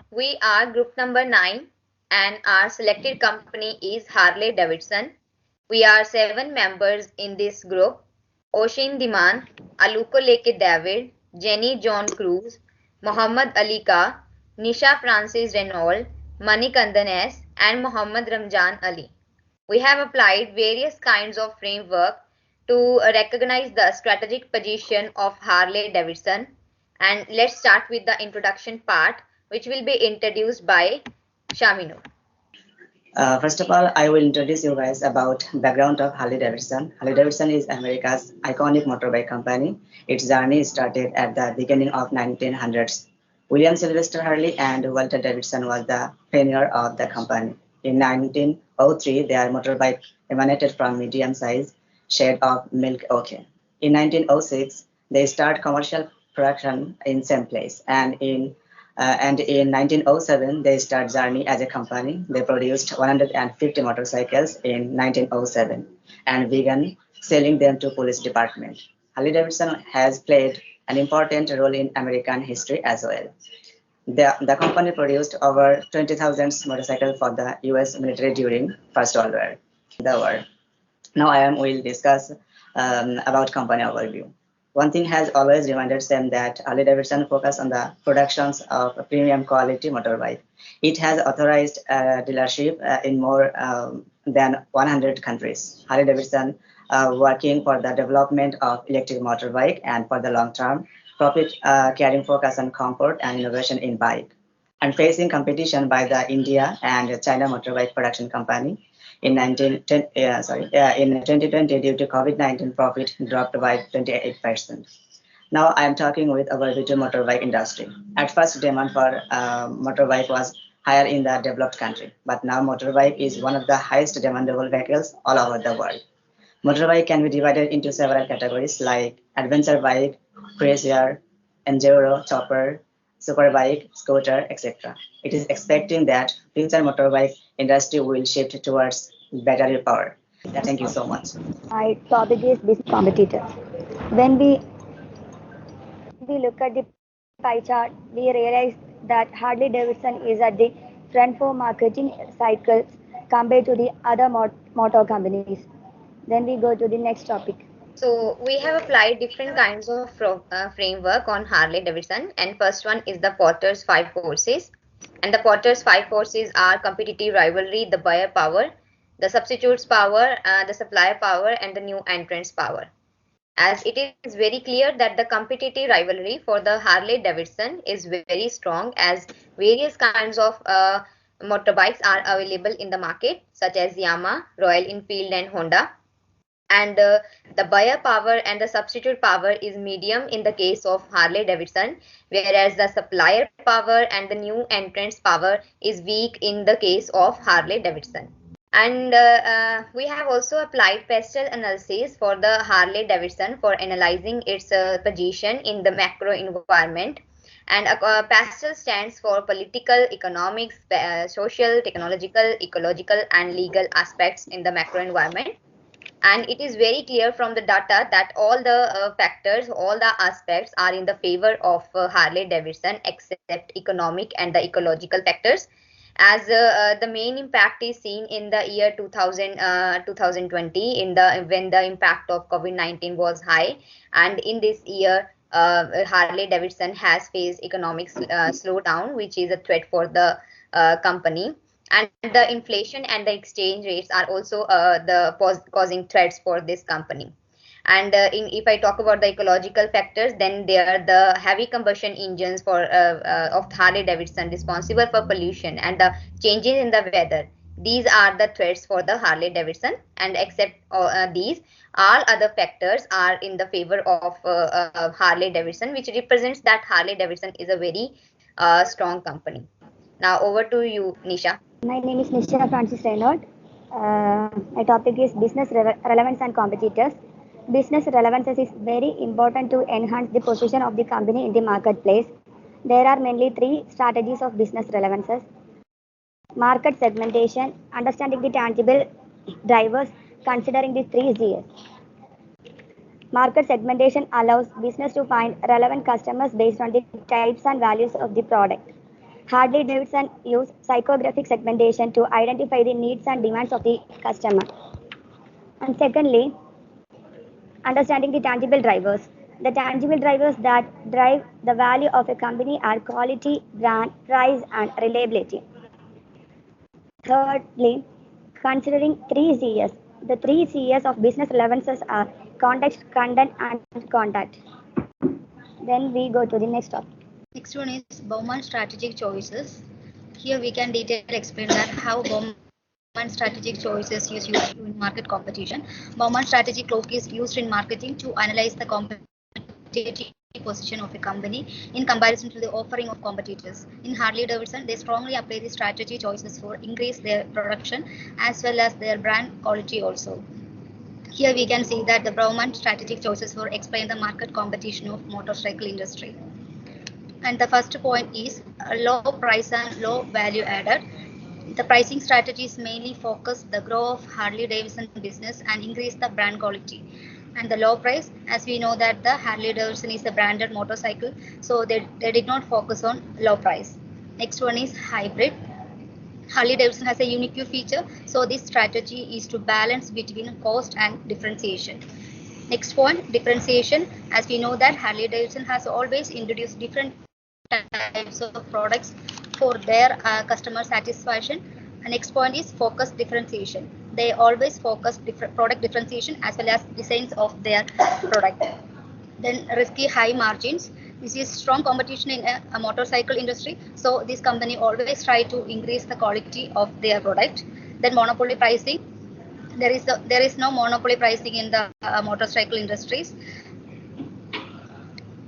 We are group number 9 and our selected company is Harley Davidson. We are 7 members in this group. Oshin Diman, Aluko Leke David, Jenny John Cruz, Muhammad Ali Ka, Nisha Francis Renault, Manikandan S and Muhammad Ramjan Ali. We have applied various kinds of framework to recognize the strategic position of Harley Davidson. And let's start with the introduction part, which will be introduced by Shaminu. First of all, I will introduce you guys about background of Harley Davidson. Harley Davidson is America's iconic motorbike company. Its journey started at the beginning of 1900s. William Sylvester Harley and Walter Davidson was the pioneer of the company. In 1903, their motorbike emanated from medium-sized shade of milk oak. In 1906, they start commercial production in same place, and in 1907, they start journey as a company. They produced 150 motorcycles in 1907 and began selling them to police department. Harley Davidson has played an important role in American history as well. The company produced over 20,000 motorcycles for the US military during First World War. Now I will discuss about company overview. One thing has always reminded them that Harley Davidson focus on the productions of a premium quality motorbike. It has authorized dealership in more than 100 countries. Harley Davidson working for the development of electric motorbike and for the long term profit carrying focus on comfort and innovation in bike and facing competition by the India and China motorbike production company. In 2020, due to COVID-19, profit dropped by 28%. Now I am talking with our video motorbike industry. At first, demand for motorbike was higher in the developed country, but now motorbike is one of the highest demandable vehicles all over the world. Motorbike can be divided into several categories like adventure bike, cruiser, enduro, chopper, superbike, scooter, etc. It is expecting that future motorbike industry will shift towards battery power. Thank you so much. My topic is business competitors. When we look at the pie chart, we realize that Harley Davidson is at the front for marketing cycles compared to the other motor companies. Then we go to the next topic. So we have applied different kinds of framework on Harley Davidson, and first one is the Potter's 5 forces. And the Potter's 5 forces are competitive rivalry, the buyer power, the substitutes power, the supplier power, and the new entrants power. As it is very clear that the competitive rivalry for the Harley Davidson is very strong, as various kinds of motorbikes are available in the market, such as Yamaha, Royal Enfield, and Honda. And the buyer power and the substitute power is medium in the case of Harley Davidson, whereas the supplier power and the new entrants power is weak in the case of Harley Davidson. And we have also applied pastel analysis for the Harley Davidson for analyzing its position in the macro environment. And pastel stands for political, economics, social, technological, ecological, and legal aspects in the macro environment. And it is very clear from the data that all the factors, all the aspects are in the favor of Harley Davidson except economic and the ecological factors, as the main impact is seen in the year 2020 when the impact of COVID-19 was high, and in this year Harley Davidson has faced economic slowdown, which is a threat for the company. And the inflation and the exchange rates are also causing threats for this company. And if I talk about the ecological factors, then they are the heavy combustion engines of Harley Davidson responsible for pollution and the changes in the weather. These are the threats for the Harley Davidson, and except these, all other factors are in the favor of Harley Davidson, which represents that Harley Davidson is a very strong company. Now over to you, Nisha. My name is Nisha Francis Reynolds. My topic is business relevance and competitors. Business relevance is very important to enhance the position of the company in the marketplace. There are mainly 3 strategies of business relevances. Market segmentation, understanding the tangible drivers, considering the 3 Gs. Market segmentation allows business to find relevant customers based on the types and values of the product. Harley Davidson use psychographic segmentation to identify the needs and demands of the customer. And secondly, understanding the tangible drivers. The tangible drivers that drive the value of a company are quality, brand, price, and reliability. Thirdly, considering three C's. The three C's of business relevances are context, content, and contact. Then we go to the next topic. Next one is Bowman strategic choices. Here we can detail explain that how Bowman strategic choices is used in market competition. Bowman strategic clock is used in marketing to analyze the competitive position of a company in comparison to the offering of competitors. In Harley Davidson, they strongly apply the strategy choices for increase their production as well as their brand quality also. Here we can see that the Bowman strategic choices for explain the market competition of motorcycle industry. And the first point is low price and low value added. The pricing strategies mainly focus the growth of Harley Davidson business and increase the brand quality. And the low price, as we know that the Harley Davidson is a branded motorcycle, so they did not focus on low price. Next one is hybrid. Harley Davidson has a unique feature, so this strategy is to balance between cost and differentiation. Next point, differentiation. As we know that Harley Davidson has always introduced different types of products for their customer satisfaction. And next point is focus differentiation. They always focus product differentiation as well as designs of their product. Then risky high margins. This is strong competition in a motorcycle industry, so this company always try to increase the quality of their product. Then monopoly pricing. There is no monopoly pricing in the motorcycle industries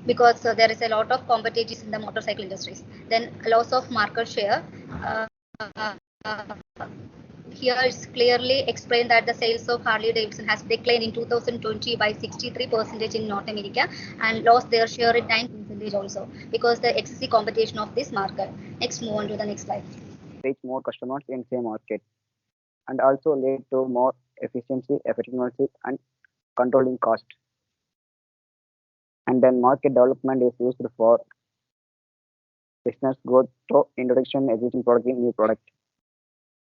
because there is a lot of competitors in the motorcycle industries. Then loss of market share. Uh, Here it's clearly explained that the sales of Harley Davidson has declined in 2020 by 63% in North America and lost their share in 9% also because the excessive competition of this market. Next, move on to the next slide. Reach more customers in same market and also lead to more efficiency, effectiveness, and controlling cost. And then market development is used for business growth through introduction existing product in new product.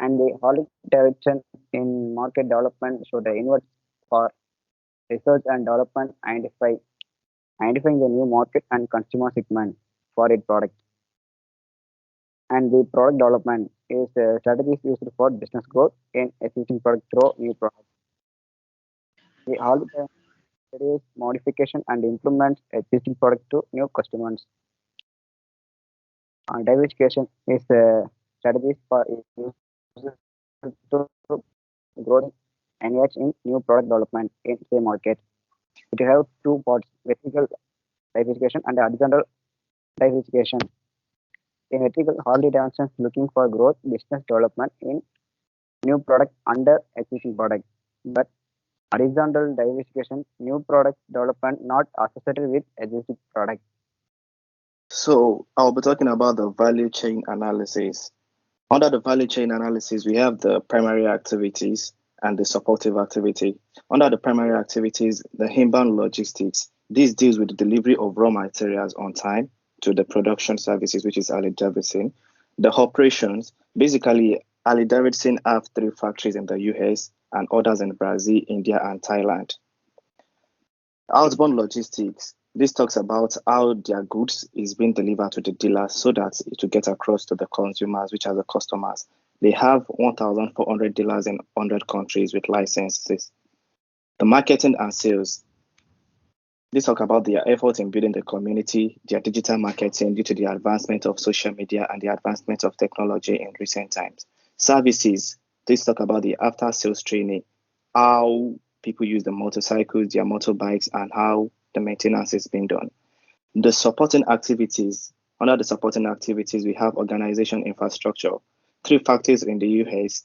And the Harley Davidson in market development should invest for research and development, identifying the new market and consumer segment for its product. And the product development is strategies used for business growth in existing product through new product. The Harley Davidson modification and implements existing product to new customers. Diversification is strategies for to growth and engage in new product development in the market. It have two parts: vertical diversification and horizontal diversification. In vertical, Harley Davidson is looking for growth business development in new product under existing product, but horizontal diversification, new product development not associated with existing product. So I'll be talking about the value chain analysis. Under the value chain analysis, we have the primary activities and the supportive activity. Under the primary activities, the inbound logistics. This deals with the delivery of raw materials on time to the production services, which is Harley Davidson. The operations, basically, Harley Davidson have 3 factories in the US and others in Brazil, India, and Thailand. Outbound logistics. This talks about how their goods is being delivered to the dealers so that it will get across to the consumers, which are the customers. They have 1,400 dealers in 100 countries with licenses. The marketing and sales. This talk about their effort in building the community, their digital marketing due to the advancement of social media and the advancement of technology in recent times. Services. This talk about the after sales training, how people use the motorcycles, their motorbikes, and how the maintenance is being done. The supporting activities. Under the supporting activities, we have organization infrastructure. 3 factories in the US.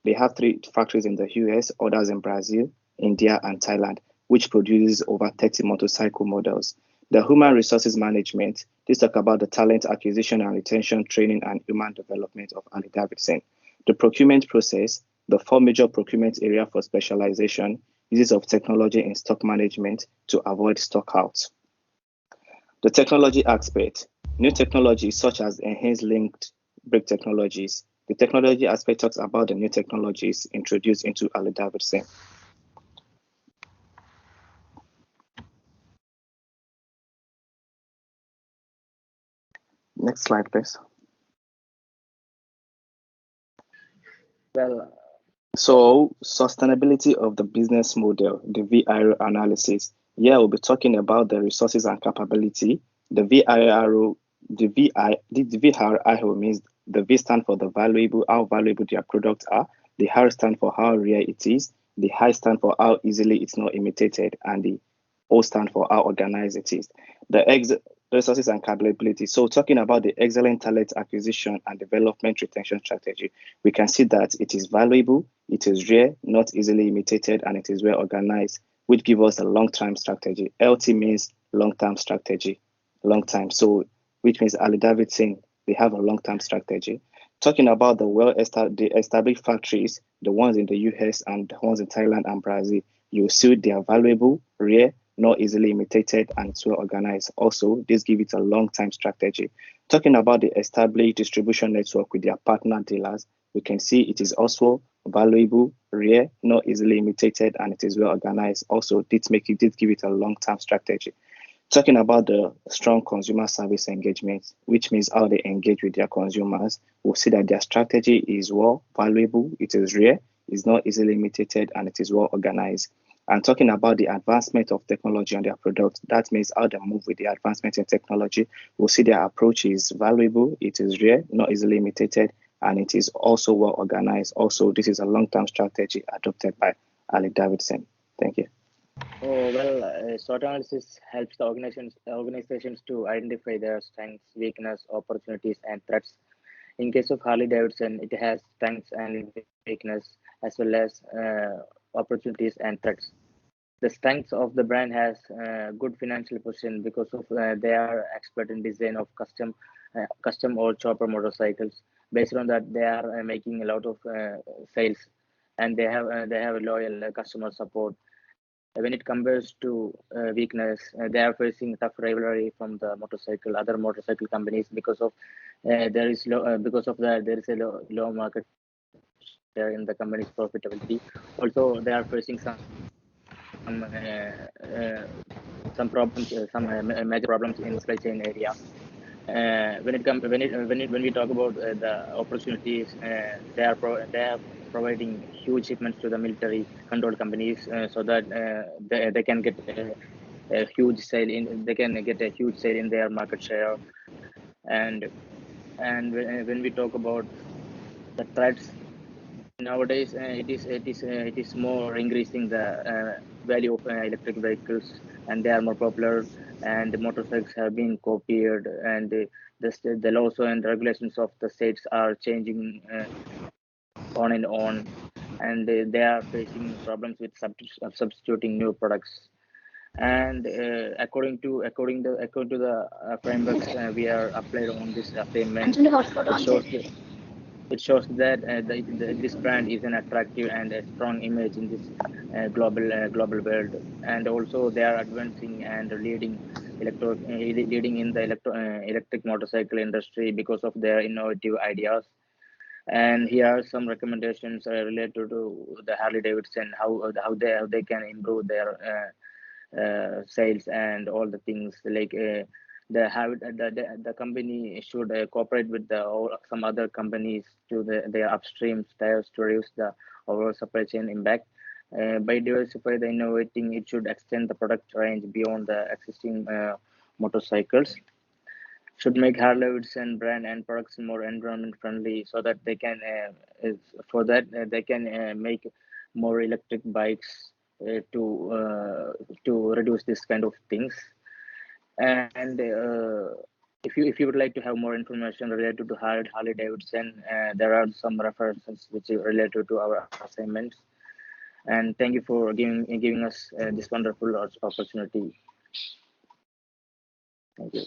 They have 3 factories in the US, others in Brazil, India, and Thailand, which produces over 30 motorcycle models. The human resources management. This talk about the talent acquisition and retention, training, and human development of Harley Davidson. The procurement process. The 4 major procurement area for specialization, uses of technology in stock management to avoid stock outs. The technology aspect. New technologies such as enhanced linked brake technologies. The technology aspect talks about the new technologies introduced into Harley Davidson. Next slide, please. Well, So, sustainability of the business model, the VIRO analysis. Here we'll be talking about the resources and capability. The VIRO, the VIRO means the V stand for the valuable, how valuable their products are. The R stand for how rare it is. The I stand for how easily it's not imitated, and the O stand for how organized it is. The resources and capability. So, talking about the excellent talent acquisition and development retention strategy, we can see that it is valuable, it is rare, not easily imitated, and it is well organized, which gives us a long-term strategy. LT means long-term strategy, long time. So, which means Harley Davidson, they have a long-term strategy. Talking about the established factories, the ones in the US and the ones in Thailand and Brazil, you see they are valuable, rare, not easily imitated, and it's well organized. Also, this gives it a long-time strategy. Talking about the established distribution network with their partner dealers, we can see it is also valuable, rare, not easily imitated, and it is well organized. Also, did give it a long-term strategy. Talking about the strong consumer service engagement, which means how they engage with their consumers, we'll see that their strategy is well valuable, it is rare, is not easily imitated, and it is well organized. And talking about the advancement of technology on their products, that means how they move with the advancement in technology. We'll see their approach is valuable, it is rare, not easily imitated, and it is also well organized. Also, this is a long-term strategy adopted by Harley Davidson. Thank you. oh, well, SWOT analysis helps the organizations to identify their strengths, weakness, opportunities, and threats. In case of Harley Davidson, it has strengths and weakness as well as opportunities and threats. The strengths of the brand has good financial position because of they are expert in design of custom or chopper motorcycles. Based on that, they are making a lot of sales, and they have a loyal customer support. When it compares to weakness, they are facing tough rivalry from the other motorcycle companies because of because of that there is a low market share in the company's profitability. Also, they are facing some problems, major problems in supply chain area. When we talk about the opportunities, they are providing huge shipments to the military controlled companies so that they can get a huge sale in their market share. And when we talk about the threats nowadays, it is more increasing the value of electric vehicles, and they are more popular, and the motorcycles have been copied, and the laws and regulations of the states are changing on and on, and they are facing problems with substituting new products. And according to the frameworks we are applied on this assignment, it shows that this brand is an attractive and a strong image in this global world. And also they are advancing and leading in the electric motorcycle industry because of their innovative ideas. And here are some recommendations related to the Harley Davidson, how they can improve their sales and all the things like the company should cooperate with some other companies to their upstream styles to reduce the overall supply chain impact. By diversify the innovating, it should extend the product range beyond the existing motorcycles. Should make Harley Davidson brand and products more environment friendly, so that they can they can make more electric bikes to reduce this kind of things. And if you would like to have more information related to Harley Davidson, there are some references which are related to our assignments. And thank you for giving us this wonderful opportunity. Thank you.